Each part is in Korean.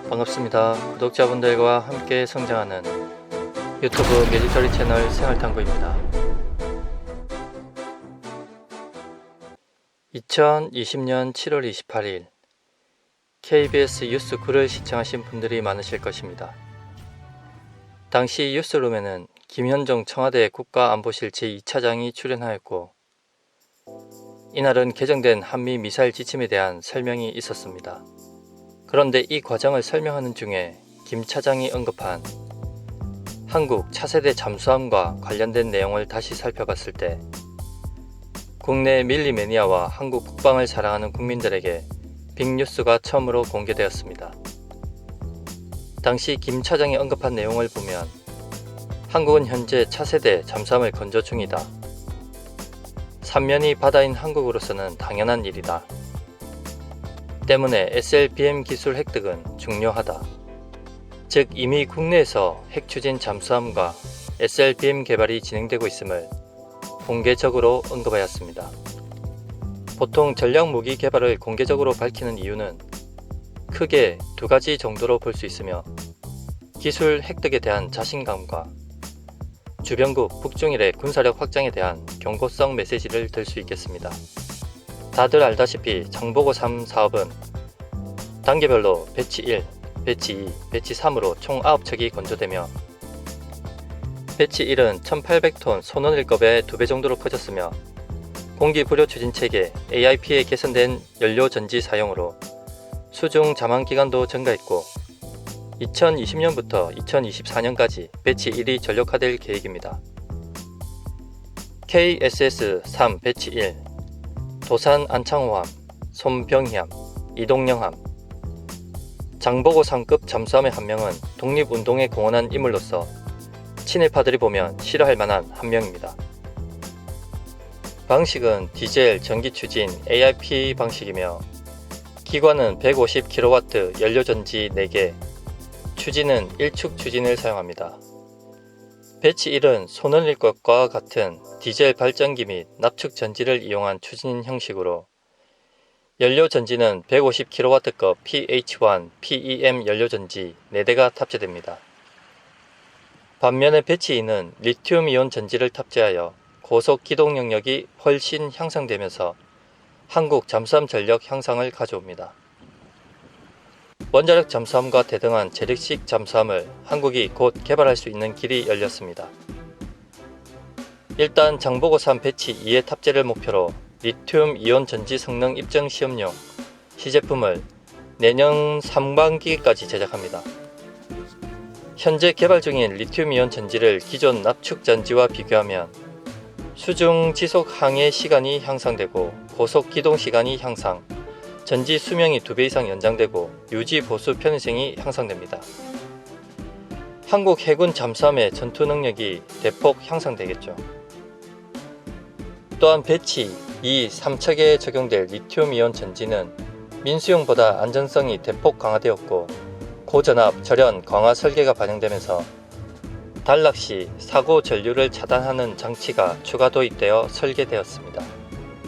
반갑습니다. 구독자분들과 함께 성장하는 유튜브 밀리터리 채널 생활탐구입니다. 2020년 7월 28일 KBS 뉴스 9를 시청하신 분들이 많으실 것입니다. 당시 뉴스룸에는 김현종 청와대 국가안보실 제2차장이 출연하였고, 이날은 개정된 한미 미사일 지침에 대한 설명이 있었습니다. 그런데 이 과정을 설명하는 중에 김 차장이 언급한 한국 차세대 잠수함과 관련된 내용을 다시 살펴봤을 때 국내 밀리 매니아와 한국 국방을 사랑하는 국민들에게 빅뉴스가 처음으로 공개되었습니다. 당시 김 차장이 언급한 내용을 보면 한국은 현재 차세대 잠수함을 건조 중이다. 삼면이 바다인 한국으로서는 당연한 일이다. 때문에 SLBM 기술 획득은 중요하다. 즉 이미 국내에서 핵추진 잠수함과 SLBM 개발이 진행되고 있음을 공개적으로 언급하였습니다. 보통 전략무기 개발을 공개적으로 밝히는 이유는 크게 두 가지 정도로 볼 수 있으며, 기술 획득에 대한 자신감과 주변국 북중일의 군사력 확장에 대한 경고성 메시지를 들 수 있겠습니다. 다들 알다시피 장보고 3 사업은 단계별로 배치 1, 배치 2, 배치 3으로 총 9척이 건조되며, 배치 1은 1800톤 손원일급의 2배 정도로 커졌으며, 공기부료 추진체계 AIP에 개선된 연료 전지 사용으로 수중 잠항 기간도 증가했고, 2020년부터 2024년까지 배치 1이 전력화될 계획입니다. KSS-3 배치 1, 도산 안창호함, 손병희함, 이동영함, 장보고 상급 잠수함의 한 명은 독립운동에 공헌한 인물로서 친일파들이 보면 싫어할 만한 한 명입니다. 방식은 디젤 전기 추진 AIP 방식이며, 기관은 150kW 연료전지 4개, 추진은 1축 추진을 사용합니다. 배치 1은 손원일 것과 같은 디젤 발전기 및 납축 전지를 이용한 추진 형식으로, 연료 전지는 150kW급 PH1, PEM 연료 전지 4대가 탑재됩니다. 반면에 배치 2는 리튬이온 전지를 탑재하여 고속 기동 영역이 훨씬 향상되면서 한국 잠수함 전력 향상을 가져옵니다. 원자력 잠수함과 대등한 재래식 잠수함을 한국이 곧 개발할 수 있는 길이 열렸습니다. 일단 장보고 3 배치 2의 탑재를 목표로 리튬 이온 전지 성능 입증 시험용 시제품을 내년 상반기까지 제작합니다. 현재 개발 중인 리튬 이온 전지를 기존 납축 전지와 비교하면 수중 지속 항해 시간이 향상되고 고속 기동 시간이 향상, 전지 수명이 2배 이상 연장되고 유지 보수 편의성이 향상됩니다. 한국 해군 잠수함의 전투 능력이 대폭 향상되겠죠. 또한 배치 2, 3척에 적용될 리튬이온 전지는 민수용보다 안전성이 대폭 강화되었고, 고전압, 절연, 강화 설계가 반영되면서 단락 시 사고 전류를 차단하는 장치가 추가 도입되어 설계되었습니다.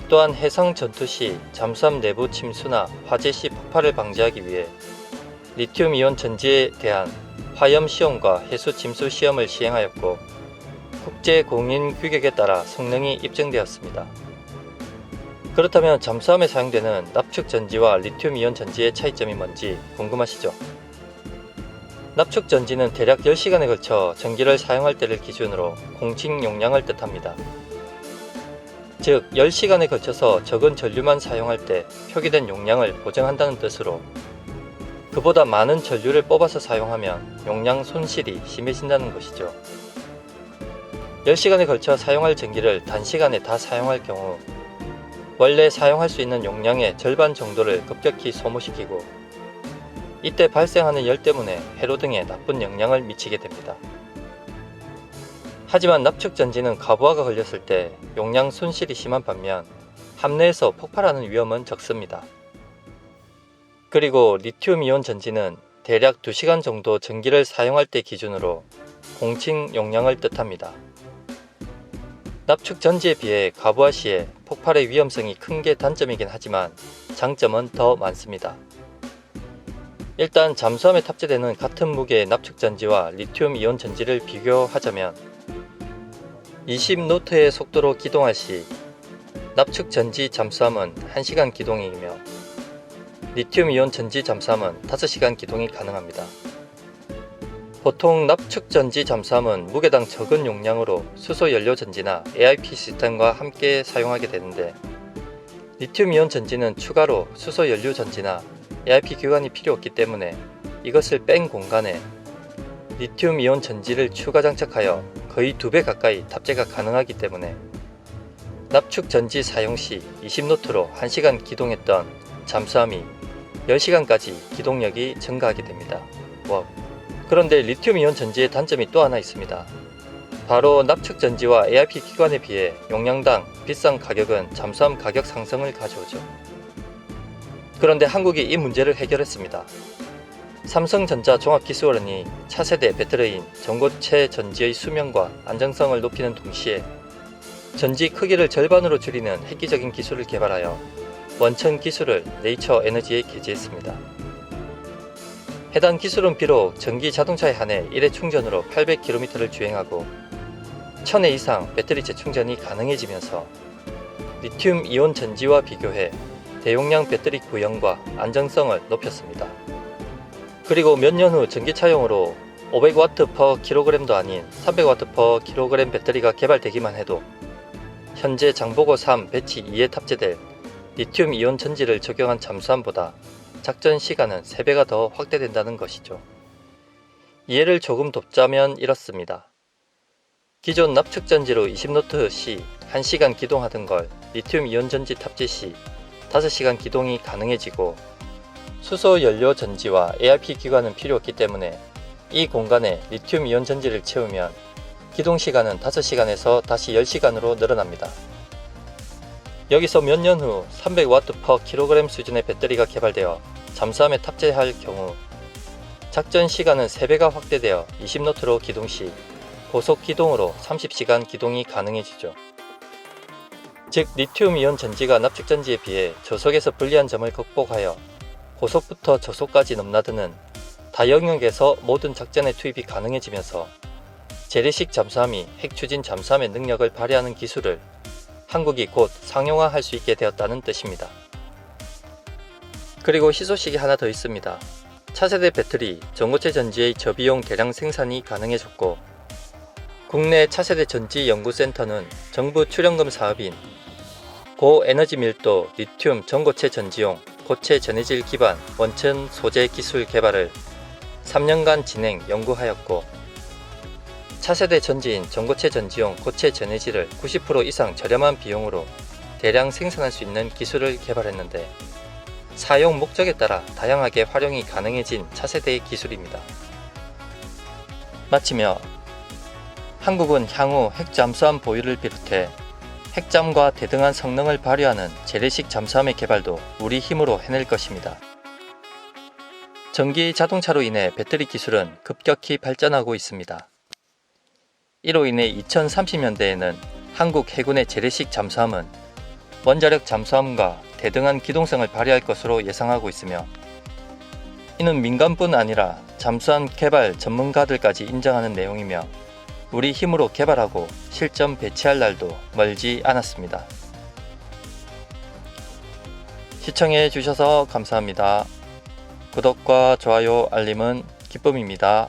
또한 해상 전투 시 잠수함 내부 침수나 화재 시 폭발을 방지하기 위해 리튬이온 전지에 대한 화염 시험과 해수 침수 시험을 시행하였고, 국제 공인 규격에 따라 성능이 입증되었습니다. 그렇다면 잠수함에 사용되는 납축 전지와 리튬이온 전지의 차이점이 뭔지 궁금하시죠? 납축 전지는 대략 10시간에 걸쳐 전기를 사용할 때를 기준으로 공칭 용량을 뜻합니다. 즉 10시간에 걸쳐서 적은 전류만 사용할 때 표기된 용량을 보정한다는 뜻으로, 그보다 많은 전류를 뽑아서 사용하면 용량 손실이 심해진다는 것이죠. 10시간에 걸쳐 사용할 전기를 단시간에 다 사용할 경우 원래 사용할 수 있는 용량의 절반 정도를 급격히 소모시키고, 이때 발생하는 열 때문에 회로 등에 나쁜 영향을 미치게 됩니다. 하지만 납축 전지는 가부하가 걸렸을 때 용량 손실이 심한 반면 함내에서 폭발하는 위험은 적습니다. 그리고 리튬이온 전지는 대략 2시간 정도 전기를 사용할 때 기준으로 공칭 용량을 뜻합니다. 납축 전지에 비해 가부하 시에 폭발의 위험성이 큰 게 단점이긴 하지만 장점은 더 많습니다. 일단 잠수함에 탑재되는 같은 무게의 납축전지와 리튬이온 전지를 비교하자면 20노트의 속도로 기동할 시 납축전지 잠수함은 1시간 기동이며 리튬이온 전지 잠수함은 5시간 기동이 가능합니다. 보통 납축전지 잠수함은 무게당 적은 용량으로 수소연료 전지나 AIP 시스템과 함께 사용하게 되는데 리튬이온 전지는 추가로 수소연료 전지나 AIP 기관이 필요 없기 때문에 이것을 뺀 공간에 리튬이온 전지를 추가 장착하여 거의 2배 가까이 탑재가 가능하기 때문에 납축전지 사용 시 20노트로 1시간 기동했던 잠수함이 10시간까지 기동력이 증가하게 됩니다. 그런데 리튬이온 전지의 단점이 또 하나 있습니다. 바로 납축전지와 AIP 기관에 비해 용량당 비싼 가격은 잠수함 가격 상승을 가져오죠. 그런데 한국이 이 문제를 해결했습니다. 삼성전자 종합기술원이 차세대 배터리인 전고체 전지의 수명과 안정성을 높이는 동시에 전지 크기를 절반으로 줄이는 획기적인 기술을 개발하여 원천 기술을 네이처 에너지에 게재했습니다. 해당 기술은 비록 전기 자동차에 한해 1회 충전으로 800km를 주행하고 1000회 이상 배터리 재충전이 가능해지면서 리튬 이온 전지와 비교해 대용량 배터리 구형과 안정성을 높였습니다. 그리고 몇 년 후 전기차용으로 500W/kg도 아닌 300W/kg 배터리가 개발되기만 해도 현재 장보고 3 배치 2에 탑재될 리튬 이온 전지를 적용한 잠수함보다 작전 시간은 3배가 더 확대된다는 것이죠. 이해를 조금 돕자면 이렇습니다. 기존 납축전지로 20노트 시 1시간 기동하던 걸 리튬 이온 전지 탑재 시 5시간 기동이 가능해지고 수소 연료 전지와 AIP 기관은 필요 없기 때문에 이 공간에 리튬 이온 전지를 채우면 기동 시간은 5시간에서 다시 10시간으로 늘어납니다. 여기서 몇 년 후 300W/kg 수준의 배터리가 개발되어 잠수함에 탑재할 경우 작전 시간은 3배가 확대되어 20노트로 기동 시 고속 기동으로 30시간 기동이 가능해지죠. 즉 리튬 이온 전지가 납축전지에 비해 저속에서 불리한 점을 극복하여 고속부터 저속까지 넘나드는 다영역에서 모든 작전에 투입이 가능해지면서 재래식 잠수함이 핵추진 잠수함의 능력을 발휘하는 기술을 한국이 곧 상용화할 수 있게 되었다는 뜻입니다. 그리고 희소식이 하나 더 있습니다. 차세대 배터리, 전고체 전지의 저비용 대량 생산이 가능해졌고 국내 차세대 전지 연구센터는 정부 출연금 사업인 고에너지 밀도 리튬 전고체 전지용 고체 전해질 기반 원천 소재 기술 개발을 3년간 진행 연구하였고 차세대 전지인 전고체 전지용 고체 전해질을 90% 이상 저렴한 비용으로 대량 생산할 수 있는 기술을 개발했는데 사용 목적에 따라 다양하게 활용이 가능해진 차세대의 기술입니다. 마치며 한국은 향후 핵잠수함 보유를 비롯해 핵잠과 대등한 성능을 발휘하는 재래식 잠수함의 개발도 우리 힘으로 해낼 것입니다. 전기 자동차로 인해 배터리 기술은 급격히 발전하고 있습니다. 이로 인해 2030년대에는 한국 해군의 재래식 잠수함은 원자력 잠수함과 대등한 기동성을 발휘할 것으로 예상하고 있으며 이는 민간뿐 아니라 잠수함 개발 전문가들까지 인정하는 내용이며 우리 힘으로 개발하고 실전 배치할 날도 멀지 않았습니다. 시청해 주셔서 감사합니다. 구독과 좋아요, 알림은 기쁨입니다.